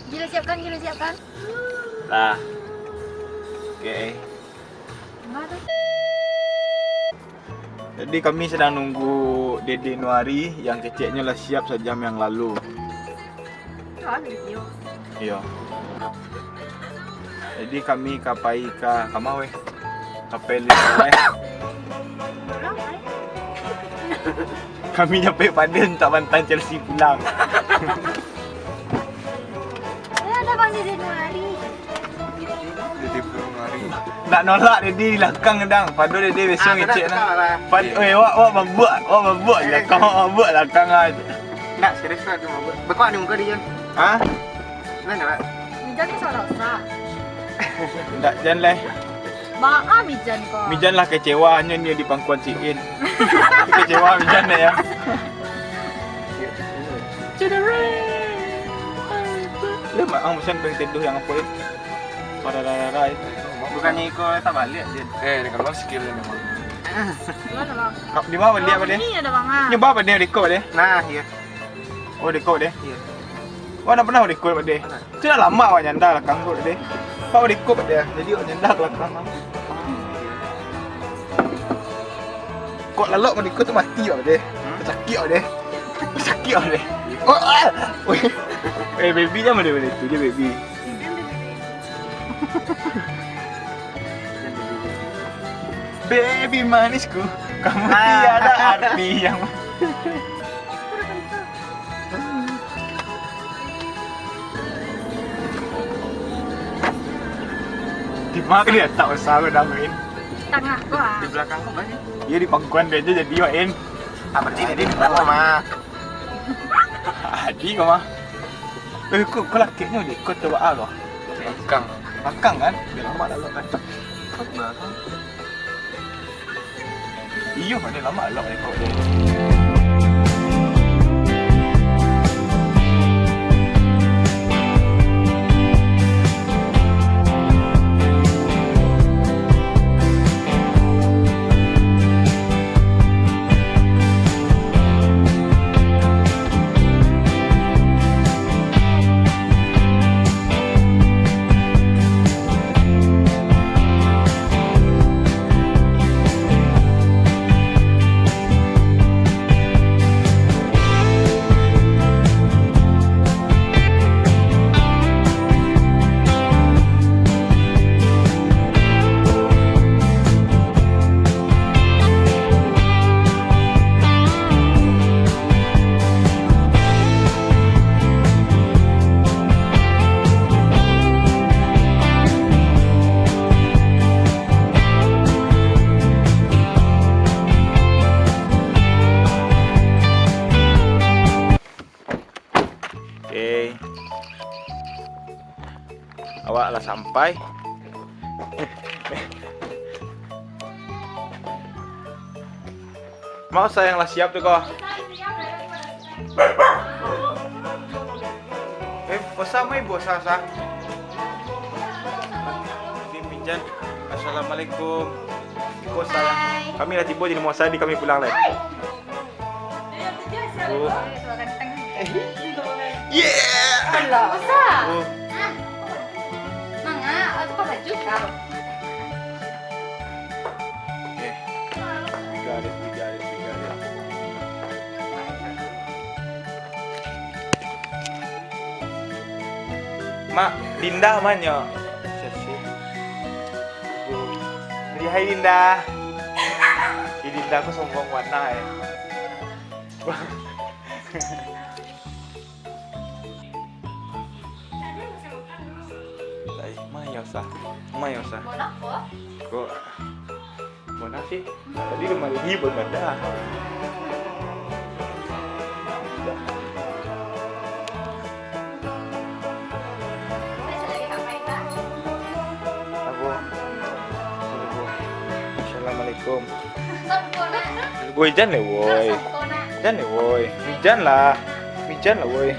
Gila siapkan. Lah. Oke. Enggak tuh. Jadi kami sedang nunggu Dede Nuari yang keceknya lah siap sejam yang lalu. Oh, video. Iya. Jadi kami kapai ka kamau weh. Kapai lihat Kami nyampe Padang tak bantai Chelsea pulang. Ada Bang Dede Nuari. Dede Nuari. Nak nolak Dede di belakang dang. Padu Dede besok ngecek nah. Padu wak babuk je kau babuk belakang aja. Nak serius lah tu mau. Bekak ni muka dia. Ha? Mana nak? Mijan ni salah usah. Tak jan lah. Baka Mijan kau. Mijan lah kecewanya dia di pangkuan Siin. Kecewa Mijan dah ya. Dia mak mesin teduh yang apa ni? Pada Bukannya kau tak balik dia. Dengan lo skill ni memang. Gimana Bang? Di mana dia apa dia? Ini ada Bang. Nyoba apa dia rekod dia? Nah, iya. Oh rekod dia. Iya. Wah nak pernah rekod apa dia? Sudah lama awak nyanda lah kangkut dia. Kau rekod apa dia? Jadi awak nyanda ke belakang. Kok lalu mau rekod tu mati awak dia. Sakit awak dia. Sakit awak dia. Oh, baby jangan dia boleh tu dia baby. Baby manisku, kamu tiada arti yang di mana dia tak usah aku main. Tengah gua. Di belakang kau banyak. Iya di pangkuan dia aja jadi main. Apa sih dia di bawah mah? Adi kau mah. Kau lakinya udah ikut coba kau. Belakang. Belakang kan? Biar lama dah lo kan. Belakang. Iya pada lama lo ikut dia. Oke. Awak lah sampai. Mau saya yang lah siap tuh kau. Bosa mai bosa sa. Ini Mijan. Assalamualaikum. Bosa ya. Kami lah tiba jadi mau saya di kami pulang lah. Oh. Yeah. Allah. Masa? Oh. Manga, aku kau baju kau. Okay. Got it. Mak, Dinda mana? Jadi hai Dinda. Dinda aku sombong warna ya. Mayosa. Kok mana sih? Tadi rumah lagi berbeda. Assalamualaikum. Woi jangan le woi. Jangan le woi. Mijan lah woi.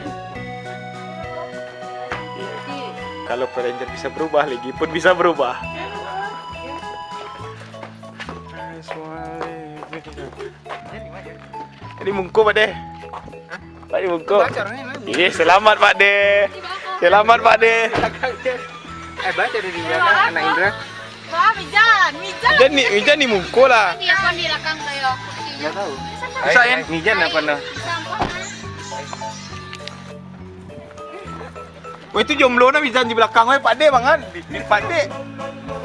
Kalau Ranger bisa berubah, Ligi pun bisa berubah. Ini mungku Pak De. Pak De mungku. Iya, selamat Pak De. Selamat Pak De. Baca dari belakang anak Indra. Wah, Mijan. Mijan ni mungko lah. Dia pun di belakang kayak kucing. Enggak tahu. Bisa ya? Mijan apa dah? Wah itu jomblo na Mijan di belakang weh Pak De banget. Di Pak De.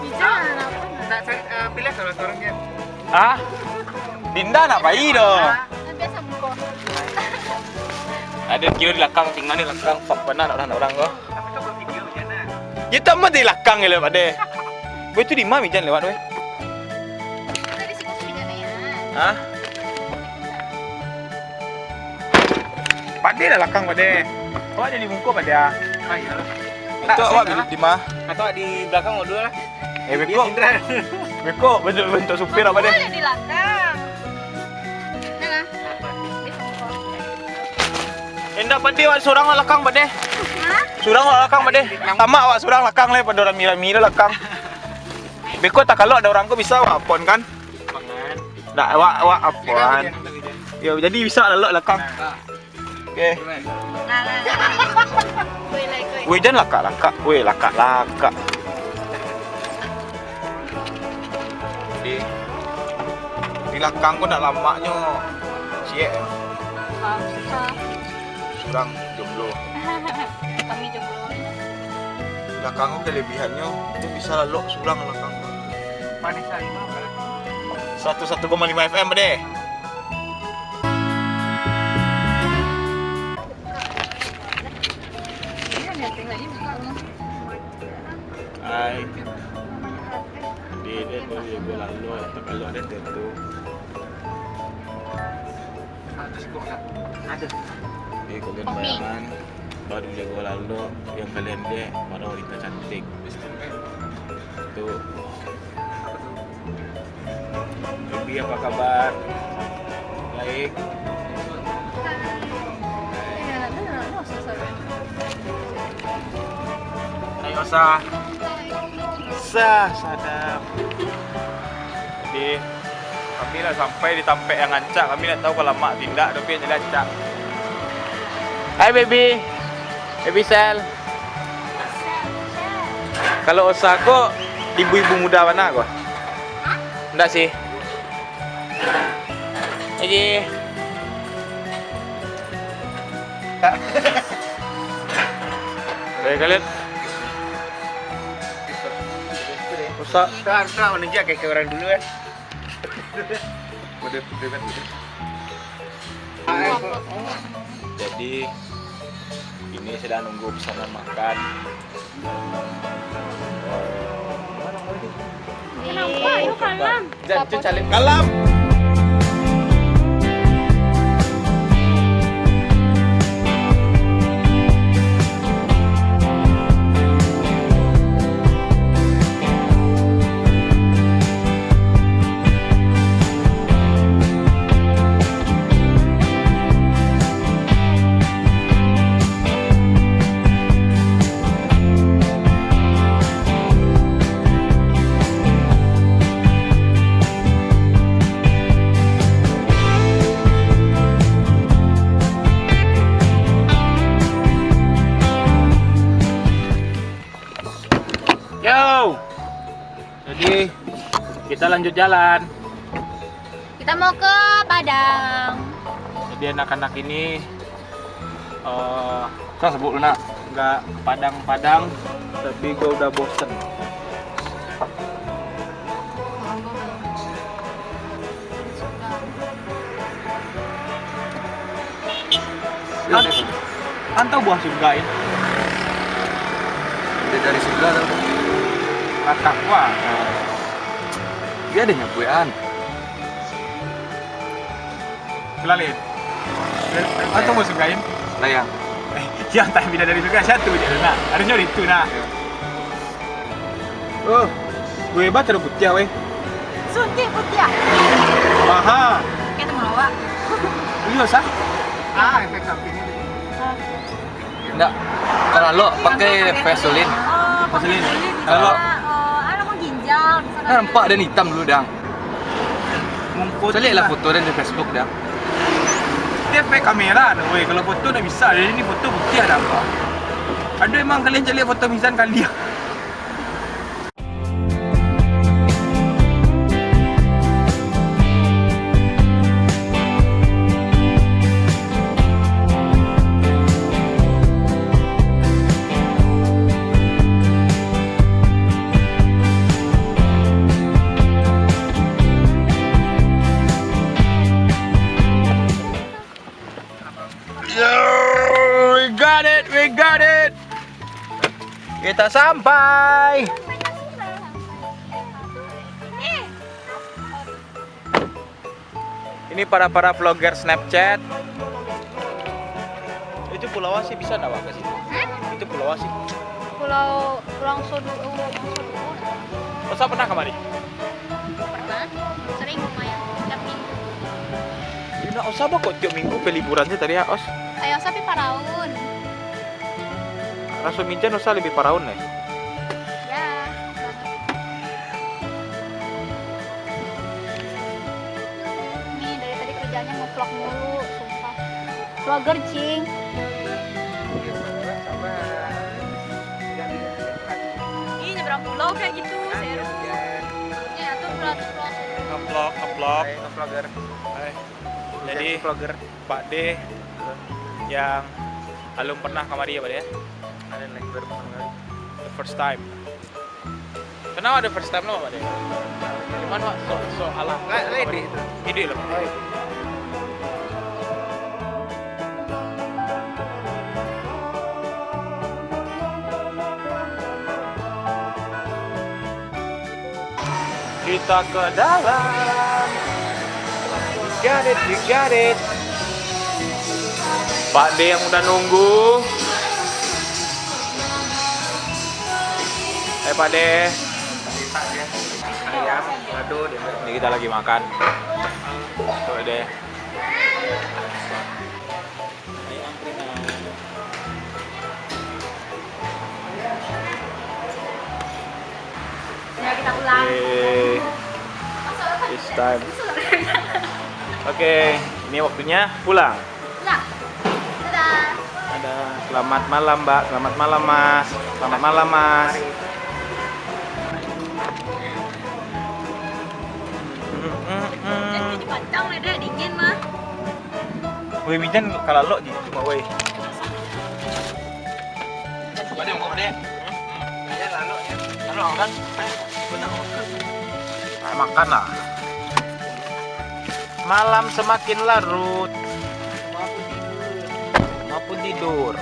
Mijan. Tak pilih salah seorang dia. Ah? Dinda nak bayi dah. Biasa muka. Ada kira di belakang, tinggal di belakang. Fak benar orang kau. Tapi kau buat video je nak. Ya tak mah di belakang ya Pak De. Weh itu di mana Mijan lewat weh? Dari situ Mijan ya. Hah? Pak De dah belakang Pak De. Awak jadi muka Pak De. Ah iya. Itu awak di mana? Atau di belakang dulu lah. Beko. Indra. Beko bentuk supir apa deh? Boleh di belakang. Nah, biasa muka. Endak Pak De awak seorang belakang Pak De. Hah? Surang awak belakang Pak De. Sama awak surang belakang le pada orang mira-mira belakang. Beko tak kalau ada orang kau bisa awak apon kan? Mangan. Tak awak apon. Ya jadi bisa lalu belakang. Okey. Nah. Kuih lagi kuih. Weh jangan lakak. Weh lakak. Di belakang kau nak lamaknya. Siek. Surang jomblo. Kami jomblo. Belakang kau kelebihannya itu bisa lalu surang belakang kau. Manis lagi mau kan? 101,5 FM Pak De. Hai. Dia gue lalu atau kalau ada tentu. Ada. Kalian bayangan baru dia gue lalu yang kalian dia para wanita cantik. Tuh. Bibi apa kabar? Baik. Ayo sadap. Jadi kami dah sampai di Tampek yang Ancak. Kami nak tahu kalau mak tindak tapi yang jadi Ancak. Hai baby. Baby Sel. Kalau usaha kok ibu-ibu muda mana kok? Enggak sih. Lagi. Baik kalian. Usaha. Tak menunjuk kayak orang dulu kan. Jadi ini sedang nunggu pesanan makan. Kenapa? Itu kalam. Jangan calim kalam. Yo. Jadi kita lanjut jalan. Kita mau ke Padang. Jadi anak-anak ini saya sebut lu nak nggak Padang-Padang tapi gue udah bosen. Antau buah surgain. Dari surga tau. Kakak gua. Dia ada nyapuan. Kelalin. Antau buah surgain. Layang. Yang tak beda dari surga satu je nak. Harusnya itu nak. Oh, gue baca ada putih weh. Suntik putih ya? Mahal. Kita mau awak. Iya sah. Efek sampingnya. Enggak. Kalau lo pakai Vaseline. Vaseline. Kalau ada mau ginjal. Nampak dan hitam dulu dah. Mumput. Saya lihatlah foto dan di Facebook dah. Dia pakai kamera, weh. Kalau foto dah bisa. Jadi ini foto putih ada apa? Aduh, emang kalian cari foto Mizan kali ya? We got it. Kita sampai. Ini para vlogger Snapchat. Itu Pulau Asi bisa nggak ke situ? Itu Pulau Asi. Pulau Sodu. Masa pernah kemari? Pernah. Sering lumayan. Tiap minggu. Ini usah kok tiap minggu liburannya tadi ya, Os. Ayo sapi paraun. Rasa Mijan usah lebih paraun ya. Ya. Nih dari tadi kerjanya nge-vlog mulu, sumpah. Vlogger cing. Ih nyebrang pulau kayak gitu, seru. Ya tuh vlog. Nge-vlogger. Jadi vlogger Pak D yang belum pernah kemari ya Pak D ya? Ada lagi baru kali. The first time. Kenapa ada first time lo Pak D? Gimana Pak? So alam. Ide itu. Ide loh. Kita ke dalam. You got it. Pak D yang udah nunggu. Pak D. Ayam, aduh, Ini kita lagi makan. Tuh deh. Ya kita pulang. This time. Oke, ini waktunya pulang. Pulang. Dadah. Ada selamat malam Mbak, selamat malam Mas, selamat malam Mas. Jadi pantang deh dingin mah. Woi Mijan kalau lo gitu cuma woi. Coba deh, mau deh. Ya lalu ya. Lalu kan. Makan lah. Malam semakin larut. Maupun tidur.